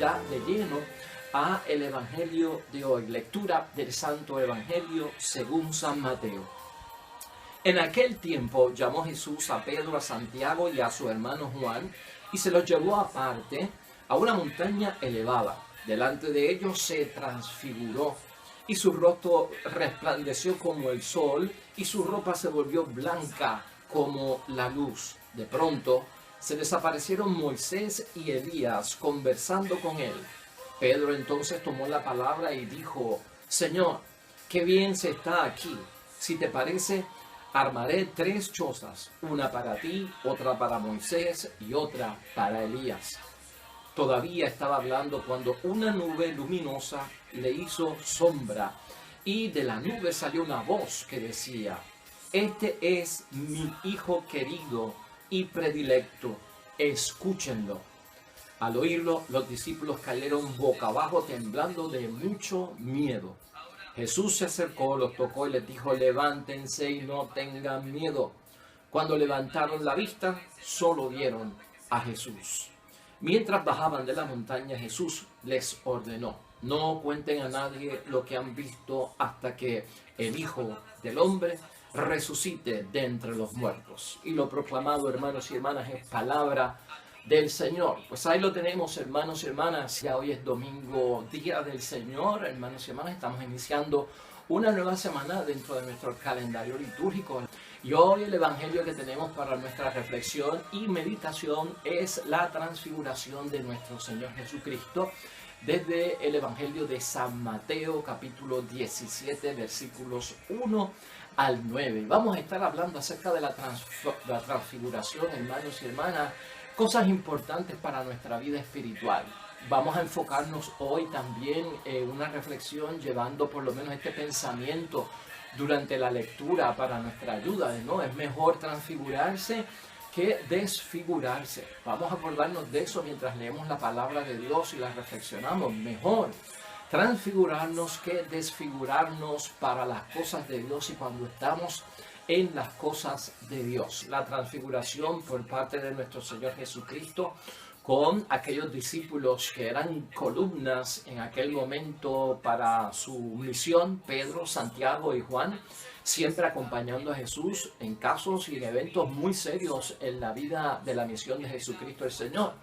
ya de lleno a el Evangelio de hoy. Lectura del Santo Evangelio según San Mateo. En aquel tiempo llamó Jesús a Pedro, a Santiago y a su hermano Juan y se los llevó aparte a una montaña elevada. Delante de ellos se transfiguró y su rostro resplandeció como el sol y su ropa se volvió blanca como la luz. De pronto se desaparecieron Moisés y Elías conversando con él. Pedro entonces tomó la palabra y dijo: Señor, qué bien se está aquí. Si te parece, armaré 3 chozas, una para ti, otra para Moisés y otra para Elías. Todavía estaba hablando cuando una nube luminosa le hizo sombra y de la nube salió una voz que decía: Este es mi Hijo querido y predilecto, escúchenlo. Al oírlo, los discípulos cayeron boca abajo temblando de mucho miedo. Jesús se acercó, los tocó y les dijo: levántense y no tengan miedo. Cuando levantaron la vista, solo vieron a Jesús. Mientras bajaban de la montaña, Jesús les ordenó: no cuenten a nadie lo que han visto hasta que el Hijo del Hombre resucite de entre los muertos. Y lo proclamado, hermanos y hermanas, es palabra del Señor. Pues ahí lo tenemos, hermanos y hermanas. Ya hoy es domingo, día del Señor. Hermanos y hermanas, estamos iniciando una nueva semana dentro de nuestro calendario litúrgico. Y hoy el evangelio que tenemos para nuestra reflexión y meditación es la transfiguración de nuestro Señor Jesucristo desde el evangelio de San Mateo, capítulo 17, versículos 1 al 9. Vamos a estar hablando acerca de la transfiguración, hermanos y hermanas, cosas importantes para nuestra vida espiritual. Vamos a enfocarnos hoy también en una reflexión llevando por lo menos este pensamiento durante la lectura para nuestra ayuda, ¿no? Es mejor transfigurarse que desfigurarse. Vamos a acordarnos de eso mientras leemos la palabra de Dios y la reflexionamos. Mejor transfigurarnos que desfigurarnos para las cosas de Dios y cuando estamos en las cosas de Dios. La transfiguración por parte de nuestro Señor Jesucristo con aquellos discípulos que eran columnas en aquel momento para su misión, Pedro, Santiago y Juan, siempre acompañando a Jesús en casos y en eventos muy serios en la vida de la misión de Jesucristo el Señor.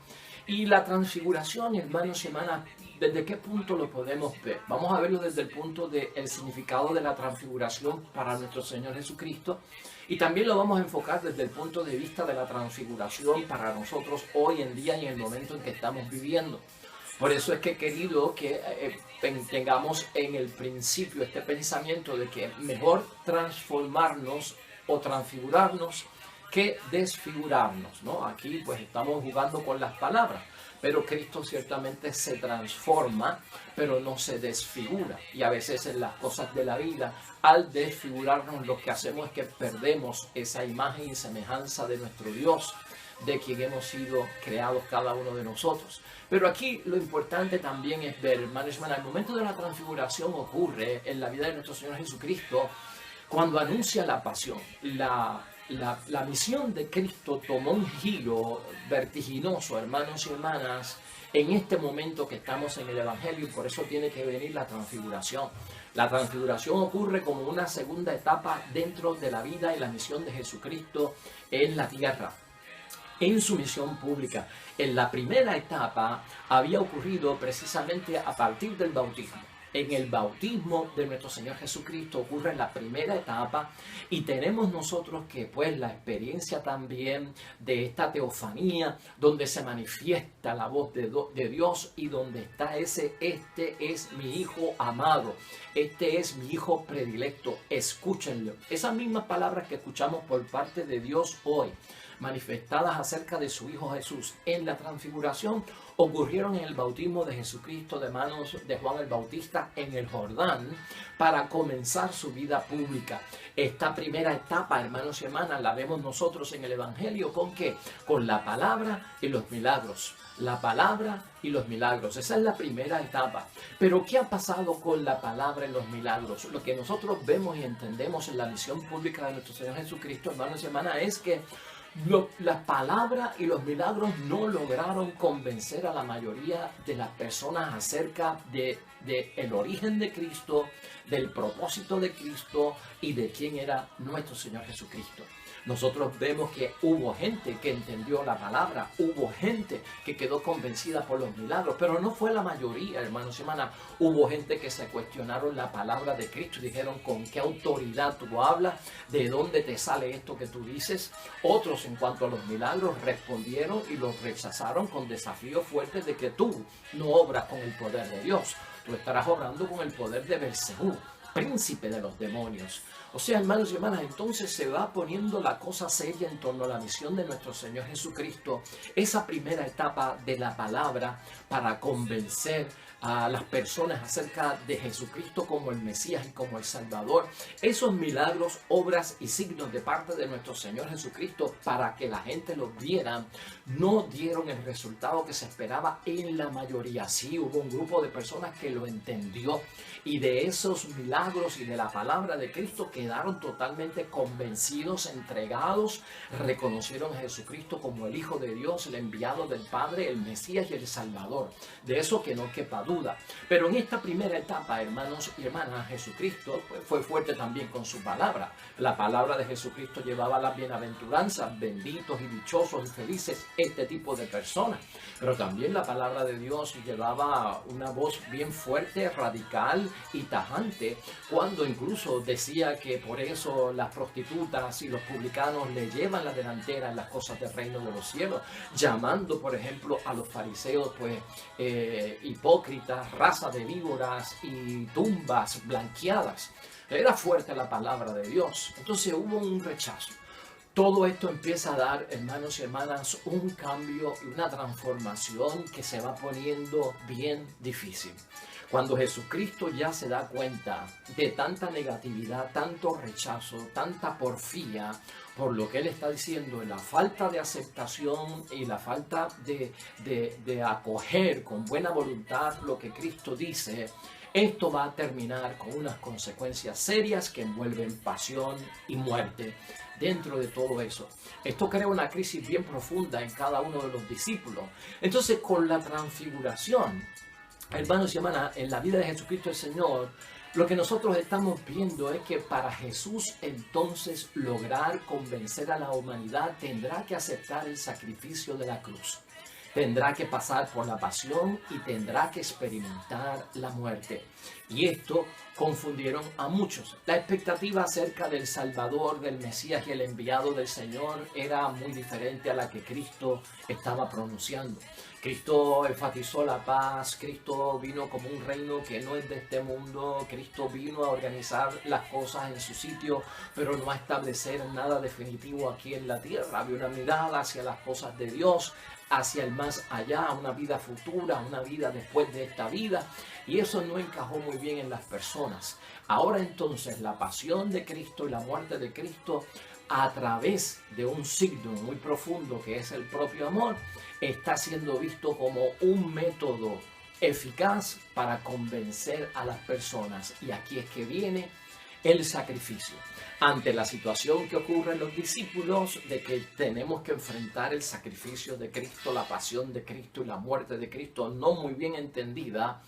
Y la transfiguración, hermanos y hermanas, ¿desde qué punto lo podemos ver? Vamos a verlo desde el punto del significado de la transfiguración para nuestro Señor Jesucristo. Y también lo vamos a enfocar desde el punto de vista de la transfiguración para nosotros hoy en día y en el momento en que estamos viviendo. Por eso es que he querido que tengamos en el principio este pensamiento de que mejor transformarnos o transfigurarnos que desfigurarnos, ¿no? Aquí pues estamos jugando con las palabras, pero Cristo ciertamente se transforma, pero no se desfigura. Y a veces en las cosas de la vida, al desfigurarnos, lo que hacemos es que perdemos esa imagen y semejanza de nuestro Dios, de quien hemos sido creados cada uno de nosotros. Pero aquí lo importante también es ver, hermanos y hermanas, el momento de la transfiguración ocurre en la vida de nuestro Señor Jesucristo cuando anuncia la pasión. La misión de Cristo tomó un giro vertiginoso, hermanos y hermanas, en este momento que estamos en el Evangelio, y por eso tiene que venir la transfiguración. La transfiguración ocurre como una segunda etapa dentro de la vida y la misión de Jesucristo en la tierra, en su misión pública. En la primera etapa había ocurrido precisamente a partir del bautismo. En el bautismo de nuestro Señor Jesucristo ocurre la primera etapa y tenemos nosotros que pues la experiencia también de esta teofanía donde se manifiesta la voz de Dios y donde está este es mi Hijo amado, este es mi Hijo predilecto, escúchenlo. Esas mismas palabras que escuchamos por parte de Dios hoy, manifestadas acerca de su Hijo Jesús en la transfiguración, ocurrieron en el bautismo de Jesucristo de manos de Juan el Bautista en el Jordán para comenzar su vida pública. Esta primera etapa, hermanos y hermanas, la vemos nosotros en el Evangelio ¿con qué? Con la palabra y los milagros. La palabra y los milagros. Esa es la primera etapa. Pero ¿qué ha pasado con la palabra y los milagros? Lo que nosotros vemos y entendemos en la misión pública de nuestro Señor Jesucristo, hermanos y hermanas, es que La palabra y los milagros no lograron convencer a la mayoría de las personas acerca de el origen de Cristo, del propósito de Cristo y de quién era nuestro Señor Jesucristo. Nosotros vemos que hubo gente que entendió la palabra, hubo gente que quedó convencida por los milagros, pero no fue la mayoría, hermanos y hermanas. Hubo gente que se cuestionaron la palabra de Cristo y dijeron: ¿con qué autoridad tú hablas? ¿De dónde te sale esto que tú dices? Otros, en cuanto a los milagros, respondieron y los rechazaron con desafíos fuertes de que tú no obras con el poder de Dios. Tú estarás obrando con el poder de Belcebú, príncipe de los demonios. O sea, hermanos y hermanas, entonces se va poniendo la cosa seria en torno a la misión de nuestro Señor Jesucristo. Esa primera etapa de la palabra para convencer a las personas acerca de Jesucristo como el Mesías y como el Salvador. Esos milagros, obras y signos de parte de nuestro Señor Jesucristo para que la gente los viera, no dieron el resultado que se esperaba en la mayoría. Sí, hubo un grupo de personas que lo entendió y de esos milagros y de la palabra de Cristo quedaron totalmente convencidos, entregados, reconocieron a Jesucristo como el Hijo de Dios, el enviado del Padre, el Mesías y el Salvador. De eso que no quepa duda. Pero en esta primera etapa, hermanos y hermanas, Jesucristo fue fuerte también con su palabra. La palabra de Jesucristo llevaba las bienaventuranzas, benditos y dichosos y felices este tipo de personas. Pero también la palabra de Dios llevaba una voz bien fuerte, radical y tajante, cuando incluso decía que por eso las prostitutas y los publicanos le llevan la delantera en las cosas del reino de los cielos, llamando por ejemplo a los fariseos pues hipócritas, raza de víboras y tumbas blanqueadas. Era fuerte la palabra de Dios. Entonces hubo un rechazo. Todo esto empieza a dar, hermanos y hermanas, un cambio y una transformación que se va poniendo bien difícil. Cuando Jesucristo ya se da cuenta de tanta negatividad, tanto rechazo, tanta porfía por lo que Él está diciendo, la falta de aceptación y la falta de acoger con buena voluntad lo que Cristo dice, esto va a terminar con unas consecuencias serias que envuelven pasión y muerte. Dentro de todo eso, esto crea una crisis bien profunda en cada uno de los discípulos. Entonces, con la transfiguración, hermanos y hermanas, en la vida de Jesucristo el Señor, lo que nosotros estamos viendo es que para Jesús entonces lograr convencer a la humanidad tendrá que aceptar el sacrificio de la cruz. Tendrá que pasar por la pasión y tendrá que experimentar la muerte. Y esto confundieron a muchos. La expectativa acerca del Salvador, del Mesías y el enviado del Señor era muy diferente a la que Cristo estaba pronunciando. Cristo enfatizó la paz, Cristo vino como un reino que no es de este mundo, Cristo vino a organizar las cosas en su sitio, pero no a establecer nada definitivo aquí en la tierra. Había una mirada hacia las cosas de Dios, hacia el más allá, una vida futura, una vida después de esta vida, y eso no encajó muy bien en las personas. Ahora entonces la pasión de Cristo y la muerte de Cristo a través de un signo muy profundo que es el propio amor, está siendo visto como un método eficaz para convencer a las personas. Y aquí es que viene el sacrificio. Ante la situación que ocurre en los discípulos de que tenemos que enfrentar el sacrificio de Cristo, la pasión de Cristo y la muerte de Cristo no muy bien entendida,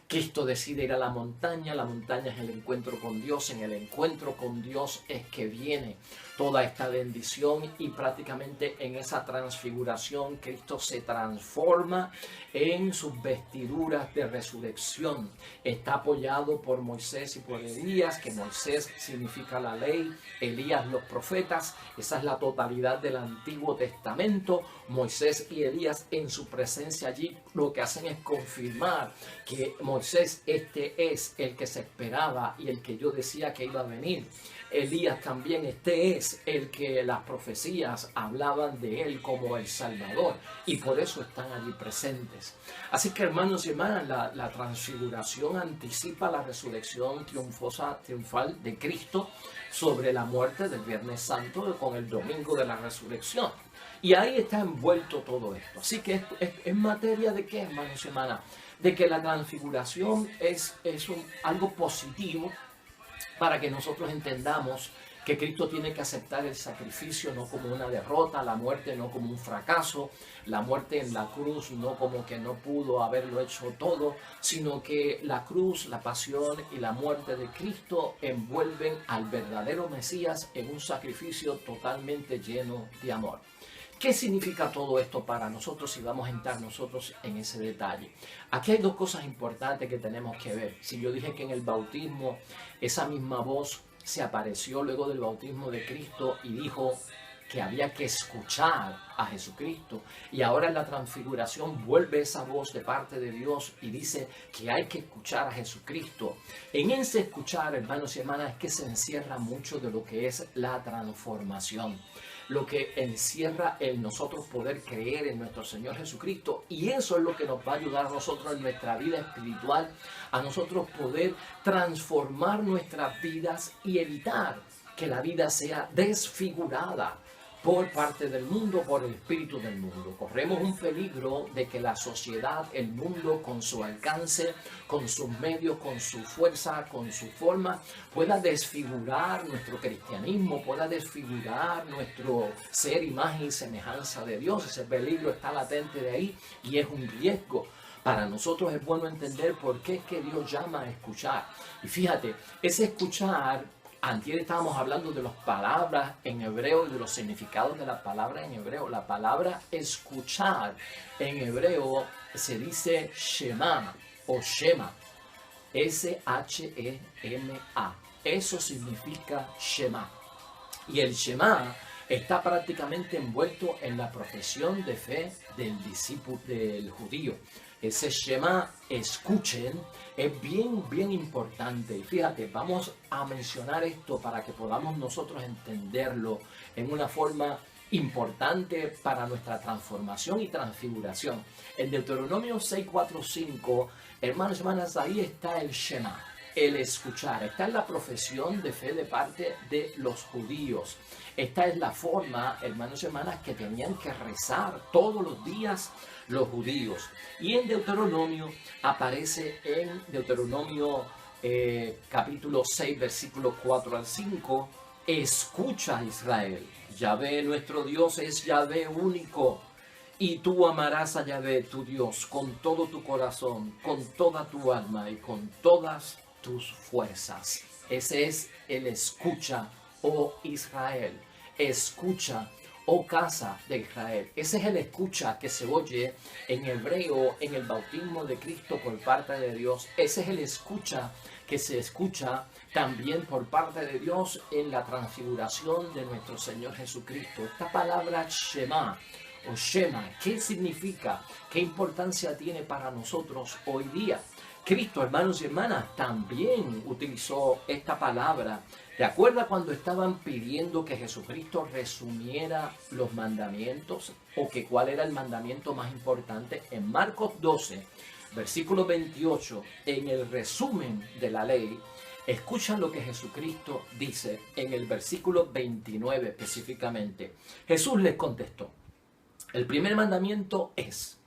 Cristo decide ir a la montaña es el encuentro con Dios, en el encuentro con Dios es que viene toda esta bendición y prácticamente en esa transfiguración Cristo se transforma en sus vestiduras de resurrección. Está apoyado por Moisés y por Elías, que Moisés significa la ley, Elías los profetas, esa es la totalidad del Antiguo Testamento. Moisés y Elías en su presencia allí lo que hacen es confirmar que Moisés este es el que se esperaba y el que yo decía que iba a venir. Elías también este es el que las profecías hablaban de él como el Salvador y por eso están allí presentes. Así que hermanos y hermanas, la transfiguración anticipa la resurrección triunfal de Cristo sobre la muerte del Viernes Santo con el domingo de la resurrección. Y ahí está envuelto todo esto. Así que esto es materia de qué, hermanos y hermanas, de que la transfiguración es algo positivo para que nosotros entendamos que Cristo tiene que aceptar el sacrificio no como una derrota, la muerte no como un fracaso, la muerte en la cruz no como que no pudo haberlo hecho todo, sino que la cruz, la pasión y la muerte de Cristo envuelven al verdadero Mesías en un sacrificio totalmente lleno de amor. ¿Qué significa todo esto para nosotros si vamos a entrar nosotros en ese detalle? Aquí hay dos cosas importantes que tenemos que ver. Si yo dije que en el bautismo esa misma voz se apareció luego del bautismo de Cristo y dijo que había que escuchar a Jesucristo, y ahora en la transfiguración vuelve esa voz de parte de Dios y dice que hay que escuchar a Jesucristo. En ese escuchar, hermanos y hermanas, es que se encierra mucho de lo que es la transformación, lo que encierra en nosotros poder creer en nuestro Señor Jesucristo, y eso es lo que nos va a ayudar a nosotros en nuestra vida espiritual, a nosotros poder transformar nuestras vidas y evitar que la vida sea desfigurada por parte del mundo, por el espíritu del mundo. Corremos un peligro de que la sociedad, el mundo, con su alcance, con sus medios, con su fuerza, con su forma, pueda desfigurar nuestro cristianismo, pueda desfigurar nuestro ser, imagen y semejanza de Dios. Ese peligro está latente de ahí y es un riesgo. Para nosotros es bueno entender por qué es que Dios llama a escuchar. Y fíjate, ese escuchar, antier estábamos hablando de las palabras en hebreo y de los significados de las palabras en hebreo. La palabra escuchar en hebreo se dice Shema o Shema. S-H-E-M-A. Eso significa Shema. Y el Shema está prácticamente envuelto en la profesión de fe del discípulo, del judío. Ese Shema, escuchen, es bien importante. Y fíjate, vamos a mencionar esto para que podamos nosotros entenderlo en una forma importante para nuestra transformación y transfiguración. En Deuteronomio 6:4-5, hermanos y hermanas, ahí está el Shema, el escuchar. Esta es la profesión de fe de parte de los judíos. Esta es la forma, hermanos y hermanas, que tenían que rezar todos los días los judíos. Y en Deuteronomio aparece en Deuteronomio capítulo 6, versículos 4-5, escucha Israel, Yahvé nuestro Dios es Yahvé único, y tú amarás a Yahvé tu Dios con todo tu corazón, con toda tu alma y con todas tus fuerzas. Ese es el escucha, oh Israel. Escucha, oh casa de Israel. Ese es el escucha que se oye en hebreo en el bautismo de Cristo por parte de Dios. Ese es el escucha que se escucha también por parte de Dios en la transfiguración de nuestro Señor Jesucristo. Esta palabra Shema o Shema, ¿qué significa? ¿Qué importancia tiene para nosotros hoy día? Cristo, hermanos y hermanas, también utilizó esta palabra. ¿Te acuerdas cuando estaban pidiendo que Jesucristo resumiera los mandamientos? ¿O que cuál era el mandamiento más importante? En Marcos 12, versículo 28, en el resumen de la ley, escucha lo que Jesucristo dice en el versículo 29 específicamente. Jesús les contestó, el primer mandamiento es: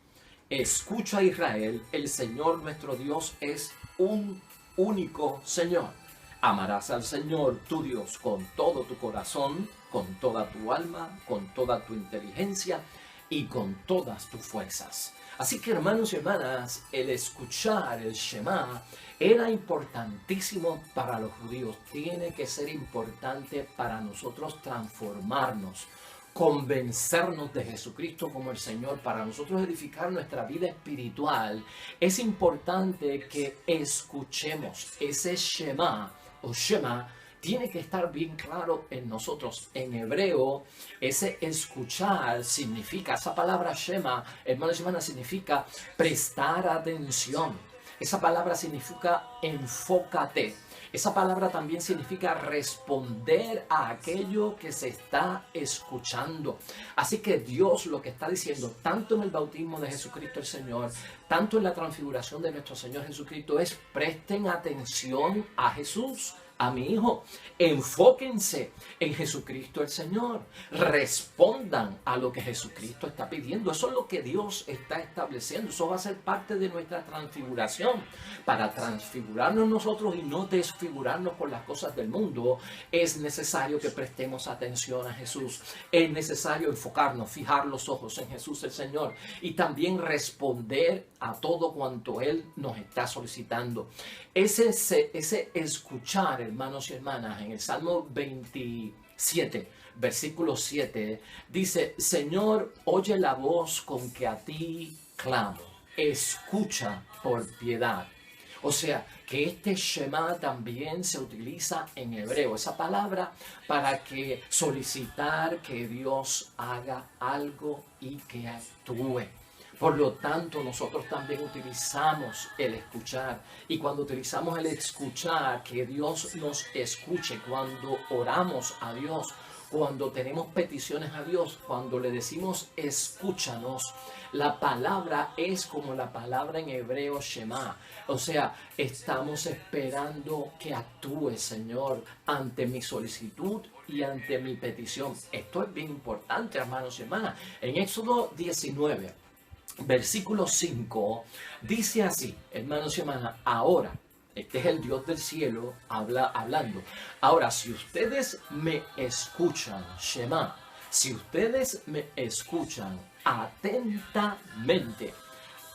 escucha Israel, el Señor nuestro Dios es un único Señor. Amarás al Señor tu Dios con todo tu corazón, con toda tu alma, con toda tu inteligencia y con todas tus fuerzas. Así que, hermanos y hermanas, el escuchar el Shema era importantísimo para los judíos. Tiene que ser importante para nosotros transformarnos, convencernos de Jesucristo como el Señor, para nosotros edificar nuestra vida espiritual. Es importante que escuchemos ese Shema o Shema. Tiene que estar bien claro en nosotros. En hebreo, ese escuchar significa, esa palabra Shema, hermanos y hermanas, significa prestar atención. Esa palabra significa enfócate. Esa palabra también significa responder a aquello que se está escuchando. Así que Dios lo que está diciendo, tanto en el bautismo de Jesucristo el Señor, tanto en la transfiguración de nuestro Señor Jesucristo, es presten atención a Jesús. a mi hijo. Enfóquense en Jesucristo el Señor. Respondan a lo que Jesucristo está pidiendo. Eso es lo que Dios está estableciendo. Eso va a ser parte de nuestra transfiguración. Para transfigurarnos nosotros y no desfigurarnos por las cosas del mundo, es necesario que prestemos atención a Jesús. Es necesario enfocarnos, fijar los ojos en Jesús el Señor y también responder a todo cuanto Él nos está solicitando. Ese escuchar, hermanos y hermanas, en el Salmo 27, versículo 7, dice: Señor, oye la voz con que a ti clamo, escucha por piedad. O sea, que este Shema también se utiliza en hebreo, esa palabra, para que solicitar que Dios haga algo y que actúe. Por lo tanto, nosotros también utilizamos el escuchar. Y cuando utilizamos el escuchar, que Dios nos escuche, cuando oramos a Dios, cuando tenemos peticiones a Dios, cuando le decimos escúchanos, la palabra es como la palabra en hebreo Shema. O sea, estamos esperando que actúe, Señor, ante mi solicitud y ante mi petición. Esto es bien importante, hermanos y hermanas. En Éxodo 19, versículo 5, dice así, hermanos y hermanas: ahora, este es el Dios del cielo hablando. Ahora, si ustedes me escuchan, Shema, si ustedes me escuchan atentamente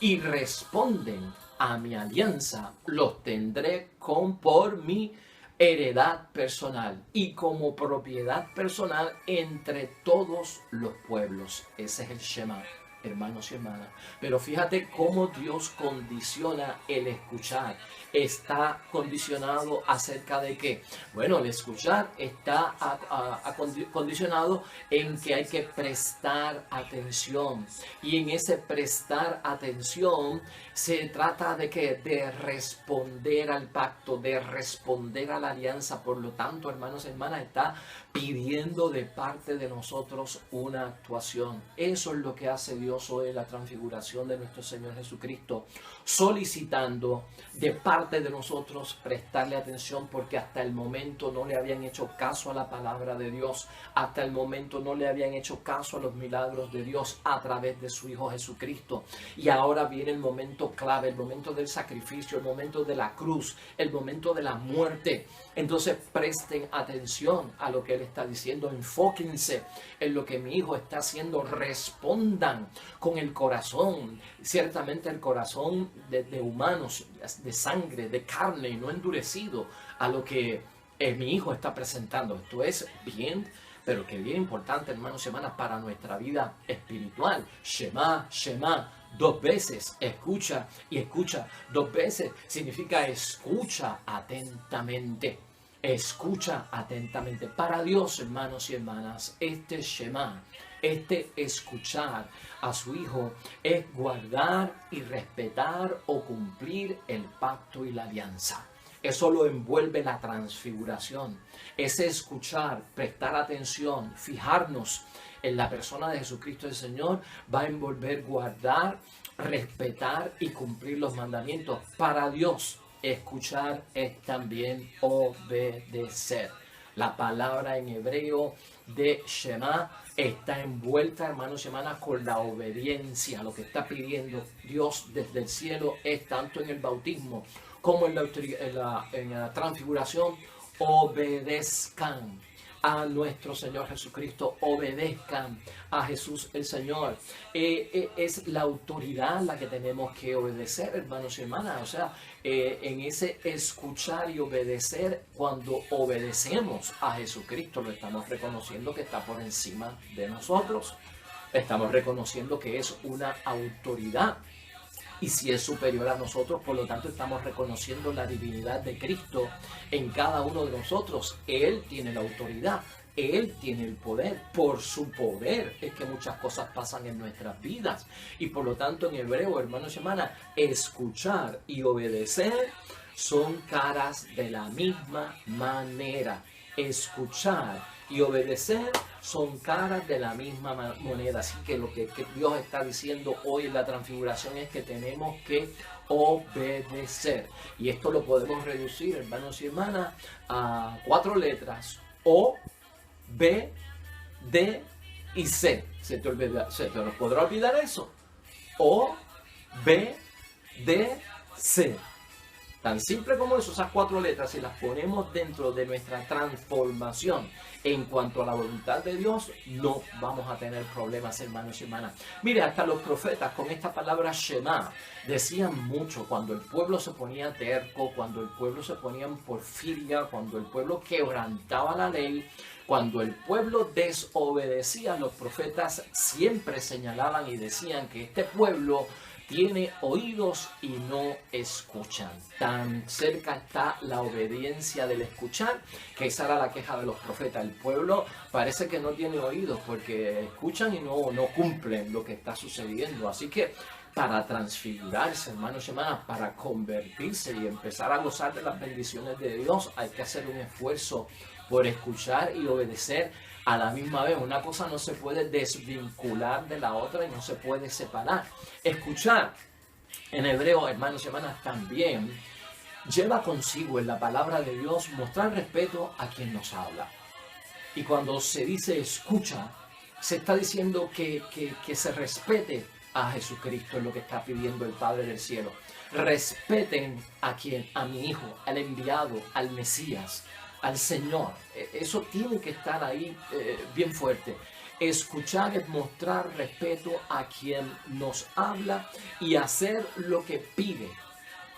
y responden a mi alianza, los tendré por mi heredad personal y como propiedad personal entre todos los pueblos. Ese es el Shema, hermanos y hermanas. Pero fíjate cómo Dios condiciona el escuchar. Está condicionado acerca de qué. Bueno, el escuchar está condicionado en que hay que prestar atención. Y en ese prestar atención se trata de que de responder al pacto, de responder a la alianza. Por lo tanto, hermanos y hermanas, está pidiendo de parte de nosotros una actuación. Eso es lo que hace Dios hoy en la transfiguración de nuestro Señor Jesucristo, solicitando de parte de nosotros prestarle atención, porque hasta el momento no le habían hecho caso a la palabra de Dios, hasta el momento no le habían hecho caso a los milagros de Dios a través de su Hijo Jesucristo. Y ahora viene el momento clave, el momento del sacrificio, el momento de la cruz, el momento de la muerte. Entonces presten atención a lo que Él está diciendo, enfóquense en lo que mi Hijo está haciendo, respondan con el corazón, ciertamente el corazón de humanos, de sangre, de carne, no endurecido a lo que mi Hijo está presentando. Esto es bien, pero que bien importante, hermanos y hermanas, para nuestra vida espiritual. Shema, Shema. 2 veces, escucha y escucha. 2 veces significa escucha atentamente. Escucha atentamente. Para Dios, hermanos y hermanas, este Shema, este escuchar a su Hijo, es guardar y respetar o cumplir el pacto y la alianza. Eso lo envuelve la transfiguración. Ese escuchar, prestar atención, fijarnos en la persona de Jesucristo el Señor, va a envolver guardar, respetar y cumplir los mandamientos. Para Dios, escuchar es también obedecer. La palabra en hebreo de Shema está envuelta, hermanos y hermanas, con la obediencia. Lo que está pidiendo Dios desde el cielo es, tanto en el bautismo como en la transfiguración: obedezcan a nuestro Señor Jesucristo, obedezcan a Jesús el Señor. Es la autoridad la que tenemos que obedecer, hermanos y hermanas. O sea, en ese escuchar y obedecer, cuando obedecemos a Jesucristo, lo estamos reconociendo que está por encima de nosotros. Estamos reconociendo que es una autoridad. Y si es superior a nosotros, por lo tanto estamos reconociendo la divinidad de Cristo en cada uno de nosotros. Él tiene la autoridad, Él tiene el poder. Por su poder es que muchas cosas pasan en nuestras vidas. Y por lo tanto, en hebreo, hermanos y hermanas, escuchar y obedecer son caras de la misma manera. Escuchar y obedecer son caras de la misma moneda. Así que lo que Dios está diciendo hoy en la transfiguración es que tenemos que obedecer. Y esto lo podemos reducir, hermanos y hermanas, a 4 letras: O, B, D y C. ¿Se te podrá olvidar eso? O, B, D, C. Tan simple como eso, esas 4 letras, si las ponemos dentro de nuestra transformación en cuanto a la voluntad de Dios, no vamos a tener problemas, hermanos y hermanas. Mire, hasta los profetas con esta palabra Shema decían mucho cuando el pueblo se ponía terco, cuando el pueblo se ponía en porfiria, cuando el pueblo quebrantaba la ley, cuando el pueblo desobedecía. Los profetas siempre señalaban y decían que este pueblo tiene oídos y no escuchan. Tan cerca está la obediencia del escuchar, que esa era la queja de los profetas. El pueblo parece que no tiene oídos porque escuchan y no cumplen lo que está sucediendo. Así que para transfigurarse, hermanos y hermanas, para convertirse y empezar a gozar de las bendiciones de Dios, hay que hacer un esfuerzo por escuchar y obedecer a la misma vez. Una cosa no se puede desvincular de la otra y no se puede separar. Escuchar en hebreo, hermanos y hermanas, también lleva consigo en la palabra de Dios mostrar respeto a quien nos habla. Y cuando se dice escucha, se está diciendo que se respete a Jesucristo, es lo que está pidiendo el Padre del cielo. Respeten a mi Hijo, al enviado, al Mesías, al Señor. Eso tiene que estar ahí bien fuerte. Escuchar es mostrar respeto a quien nos habla y hacer lo que pide.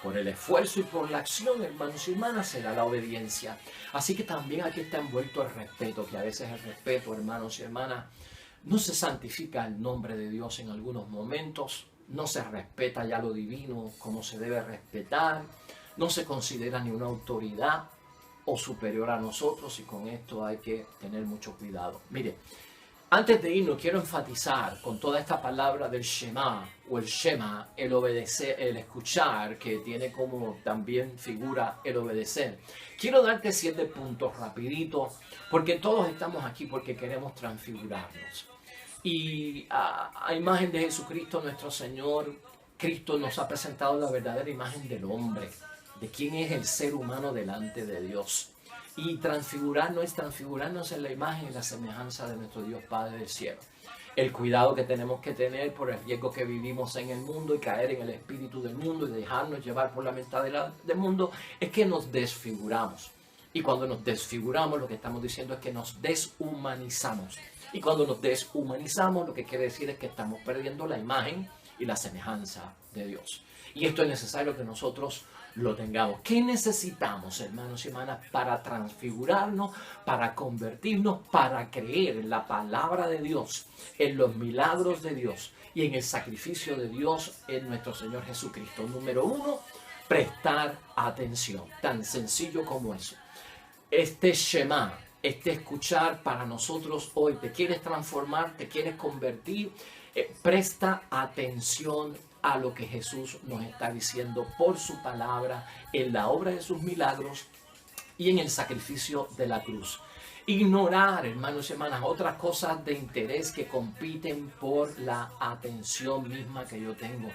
Por el esfuerzo y por la acción, hermanos y hermanas, será la obediencia. Así que también aquí está envuelto el respeto, que a veces el respeto, hermanos y hermanas, no se santifica el nombre de Dios en algunos momentos, no se respeta ya lo divino como se debe respetar, no se considera ni una autoridad o superior a nosotros, y con esto hay que tener mucho cuidado. Mire, antes de irnos quiero enfatizar con toda esta palabra del Shema o el Shema, el obedecer, el escuchar, que tiene como también figura el obedecer. Quiero darte 7 puntos rapidito, porque todos estamos aquí porque queremos transfigurarnos. Y a imagen de Jesucristo nuestro Señor, Cristo nos ha presentado la verdadera imagen del hombre, de quién es el ser humano delante de Dios. Y transfigurarnos en la imagen y la semejanza de nuestro Dios Padre del cielo. El cuidado que tenemos que tener por el riesgo que vivimos en el mundo y caer en el espíritu del mundo y dejarnos llevar por la mitad del mundo es que nos desfiguramos. Y cuando nos desfiguramos, lo que estamos diciendo es que nos deshumanizamos. Y cuando nos deshumanizamos, lo que quiere decir es que estamos perdiendo la imagen y la semejanza de Dios. Y esto es necesario que nosotros lo tengamos. ¿Qué necesitamos, hermanos y hermanas, para transfigurarnos, para convertirnos, para creer en la palabra de Dios, en los milagros de Dios y en el sacrificio de Dios en nuestro Señor Jesucristo? Número 1, prestar atención. Tan sencillo como eso. Este Shema, este escuchar para nosotros hoy, te quieres transformar, te quieres convertir, presta atención a lo que Jesús nos está diciendo por su palabra, en la obra de sus milagros y en el sacrificio de la cruz. Ignorar, hermanos y hermanas, otras cosas de interés que compiten por la atención misma que yo tengo.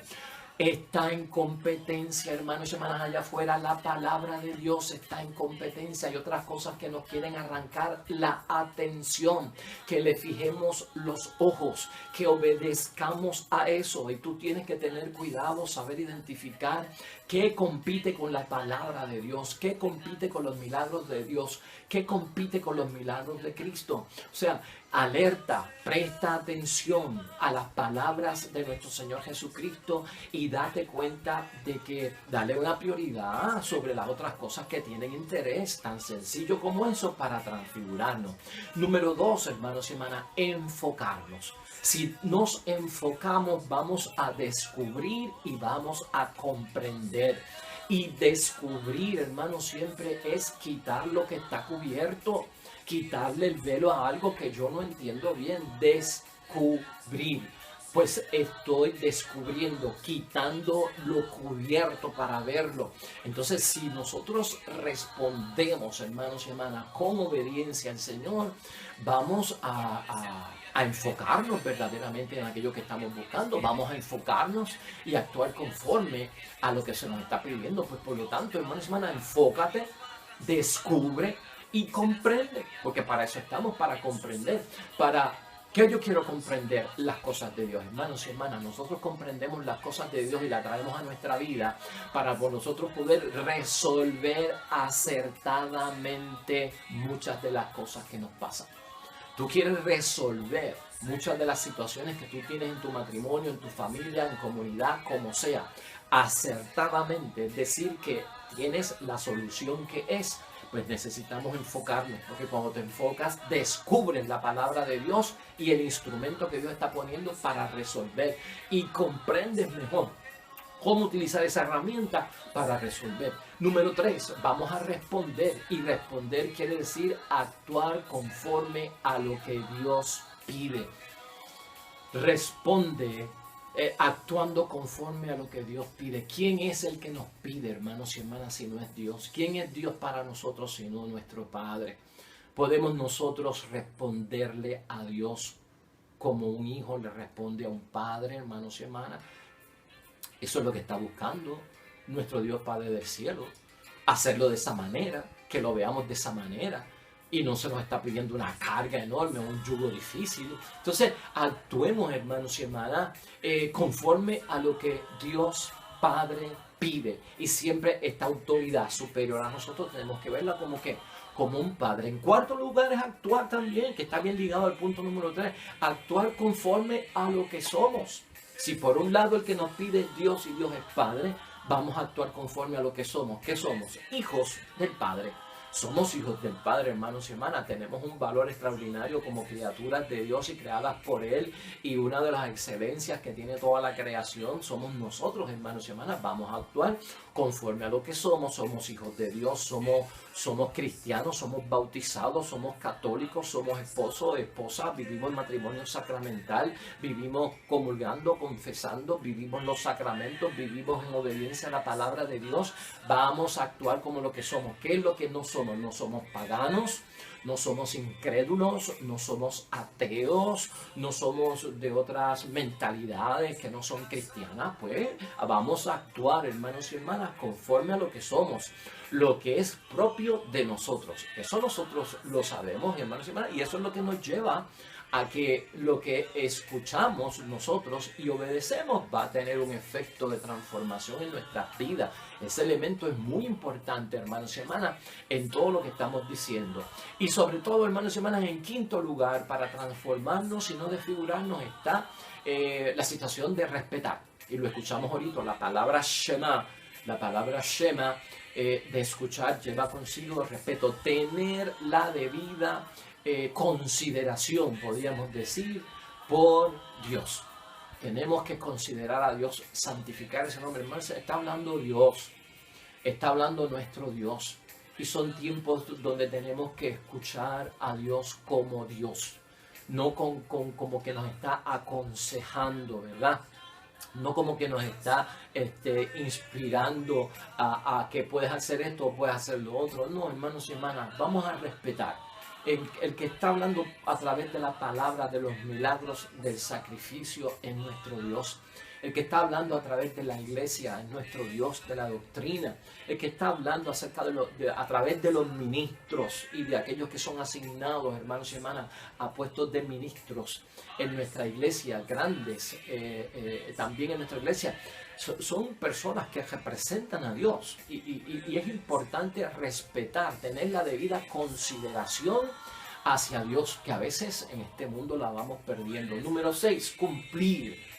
Está en competencia, hermanos y hermanas, allá afuera. La palabra de Dios está en competencia. Hay otras cosas que nos quieren arrancar la atención, que le fijemos los ojos, que obedezcamos a eso. Y tú tienes que tener cuidado, saber identificar qué compite con la palabra de Dios, qué compite con los milagros de Dios, qué compite con los milagros de Cristo. O sea, alerta, presta atención a las palabras de nuestro Señor Jesucristo y date cuenta de que dale una prioridad sobre las otras cosas que tienen interés, tan sencillo como eso, para transfigurarnos. Número 2, hermanos y hermanas, enfocarnos. Si nos enfocamos, vamos a descubrir y vamos a comprender. Y descubrir, hermanos, siempre es quitar lo que está cubierto, quitarle el velo a algo que yo no entiendo bien. Descubrir. pues estoy descubriendo, quitando lo cubierto para verlo. Entonces, si nosotros respondemos, hermanos y hermanas, con obediencia al Señor, vamos a enfocarnos verdaderamente en aquello que estamos buscando. Vamos a enfocarnos y actuar conforme a lo que se nos está pidiendo. Pues por lo tanto, hermanos y hermanas, enfócate, descubre y comprende, porque para eso estamos, para comprender, para... ¿Qué yo quiero comprender? Las cosas de Dios. Hermanos y hermanas, nosotros comprendemos las cosas de Dios y las traemos a nuestra vida para por nosotros poder resolver acertadamente muchas de las cosas que nos pasan. Tú quieres resolver muchas de las situaciones que tú tienes en tu matrimonio, en tu familia, en comunidad, como sea, acertadamente, es decir, que tienes la solución que es. Pues necesitamos enfocarnos, porque cuando te enfocas, descubres la palabra de Dios y el instrumento que Dios está poniendo para resolver, y comprendes mejor cómo utilizar esa herramienta para resolver. Número 3, vamos a responder, y responder quiere decir actuar conforme a lo que Dios pide. Responde actuando conforme a lo que Dios pide. ¿Quién es el que nos pide, hermanos y hermanas, si no es Dios? ¿Quién es Dios para nosotros si no nuestro Padre? ¿Podemos nosotros responderle a Dios como un hijo le responde a un padre, hermanos y hermanas? Eso es lo que está buscando nuestro Dios Padre del cielo. Hacerlo de esa manera, que lo veamos de esa manera. Y no se nos está pidiendo una carga enorme, un yugo difícil. Entonces, actuemos, hermanos y hermanas, conforme a lo que Dios Padre pide. Y siempre esta autoridad superior a nosotros tenemos que verla como que, como un padre. En cuarto lugar es actuar también, que está bien ligado al punto número 3, actuar conforme a lo que somos. Si por un lado el que nos pide es Dios y Dios es Padre, vamos a actuar conforme a lo que somos. ¿Qué somos? Hijos del Padre. Somos hijos del Padre, hermanos y hermanas. Tenemos un valor extraordinario como criaturas de Dios y creadas por Él. Y una de las excelencias que tiene toda la creación somos nosotros, hermanos y hermanas. Vamos a actuar conforme a lo que somos. Somos hijos de Dios, somos cristianos, somos bautizados, somos católicos, somos esposos, esposas, vivimos el matrimonio sacramental, vivimos comulgando, confesando, vivimos los sacramentos, vivimos en obediencia a la palabra de Dios. Vamos a actuar como lo que somos. ¿Qué es lo que no somos? No somos paganos, no somos incrédulos, no somos ateos, no somos de otras mentalidades que no son cristianas. Pues vamos a actuar, hermanos y hermanas, conforme a lo que somos, lo que es propio de nosotros. Eso nosotros lo sabemos, hermanos y hermanas, y eso es lo que nos lleva a que lo que escuchamos nosotros y obedecemos va a tener un efecto de transformación en nuestras vidas. Ese elemento es muy importante, hermanos y hermanas, en todo lo que estamos diciendo. Y sobre todo, hermanos y hermanas, en quinto lugar, para transformarnos y no desfigurarnos, está la situación de respetar. Y lo escuchamos ahorita, la palabra Shema. La palabra Shema, de escuchar, lleva consigo el respeto, tener la debida consideración, podríamos decir, por Dios. Tenemos que considerar a Dios, santificar ese nombre. Hermanos, está hablando Dios, está hablando nuestro Dios. Y son tiempos donde tenemos que escuchar a Dios como Dios, no como que nos está aconsejando, ¿verdad? No como que nos está inspirando a que puedes hacer esto o puedes hacer lo otro. No, hermanos y hermanas, vamos a respetar. El que está hablando a través de la palabra, de los milagros, del sacrificio, es nuestro Dios. El que está hablando a través de la iglesia es nuestro Dios, de la doctrina. El que está hablando a través de los ministros y de aquellos que son asignados, hermanos y hermanas, a puestos de ministros en nuestra iglesia, grandes, también en nuestra iglesia, son personas que representan a Dios. Y es importante respetar, tener la debida consideración hacia Dios, que a veces en este mundo la vamos perdiendo. Número 6, cumplir.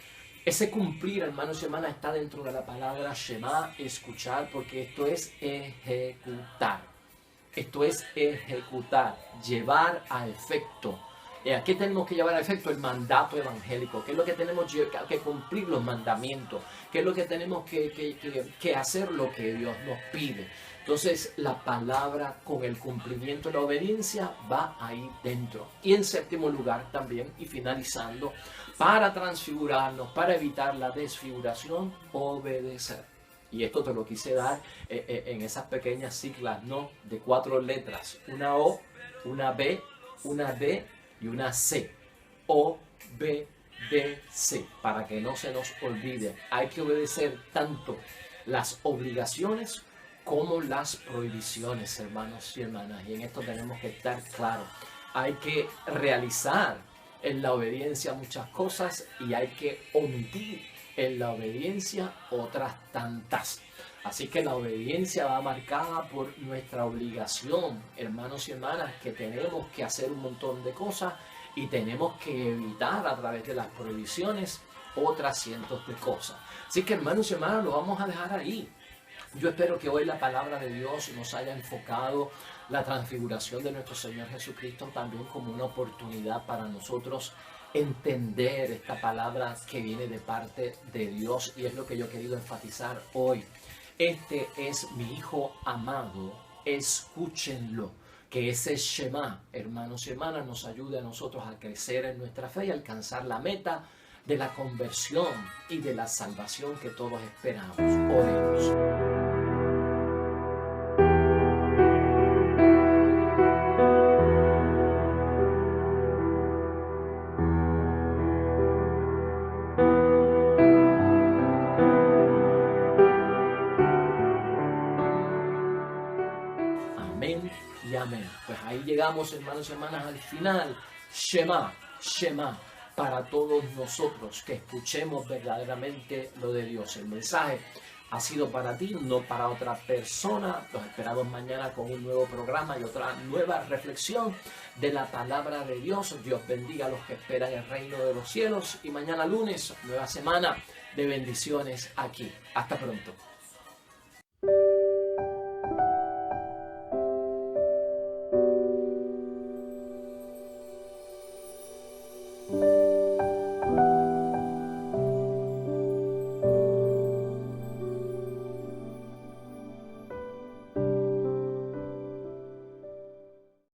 Ese cumplir, hermanos y hermanas, está dentro de la palabra Shema, escuchar, porque esto es ejecutar. Esto es ejecutar, llevar a efecto ¿A qué tenemos que llevar a efecto? El mandato evangélico. ¿Qué es lo que tenemos que cumplir? Los mandamientos. ¿Qué es lo que tenemos que hacer? Lo que Dios nos pide. Entonces, la palabra con el cumplimiento y la obediencia va ahí dentro. Y en séptimo lugar también, y finalizando, para transfigurarnos, para evitar la desfiguración, obedecer. Y esto te lo quise dar en esas pequeñas siglas, ¿no? De 4 letras. Una O, una B, una D y una C. O, B, D, C. Para que no se nos olvide. Hay que obedecer tanto las obligaciones como las prohibiciones, hermanos y hermanas. Y en esto tenemos que estar claros. Hay que realizar en la obediencia muchas cosas y hay que omitir en la obediencia otras tantas. Así que la obediencia va marcada por nuestra obligación, hermanos y hermanas, que tenemos que hacer un montón de cosas y tenemos que evitar a través de las prohibiciones otras cientos de cosas. Así que, hermanos y hermanas, lo vamos a dejar ahí. Yo espero que hoy la palabra de Dios nos haya enfocado la transfiguración de nuestro Señor Jesucristo también como una oportunidad para nosotros entender esta palabra que viene de parte de Dios, y es lo que yo he querido enfatizar hoy. Este es mi Hijo amado, escúchenlo. Que ese Shema, hermanos y hermanas, nos ayude a nosotros a crecer en nuestra fe y alcanzar la meta de la conversión y de la salvación que todos esperamos. Oremos. Amén y amén. Pues ahí llegamos, hermanos y hermanas, al final. Shema, Shema, para todos nosotros que escuchemos verdaderamente lo de Dios. El mensaje ha sido para ti, no para otra persona. Los esperamos mañana con un nuevo programa y otra nueva reflexión de la palabra de Dios. Dios bendiga a los que esperan el reino de los cielos. Y mañana lunes, nueva semana de bendiciones aquí. Hasta pronto.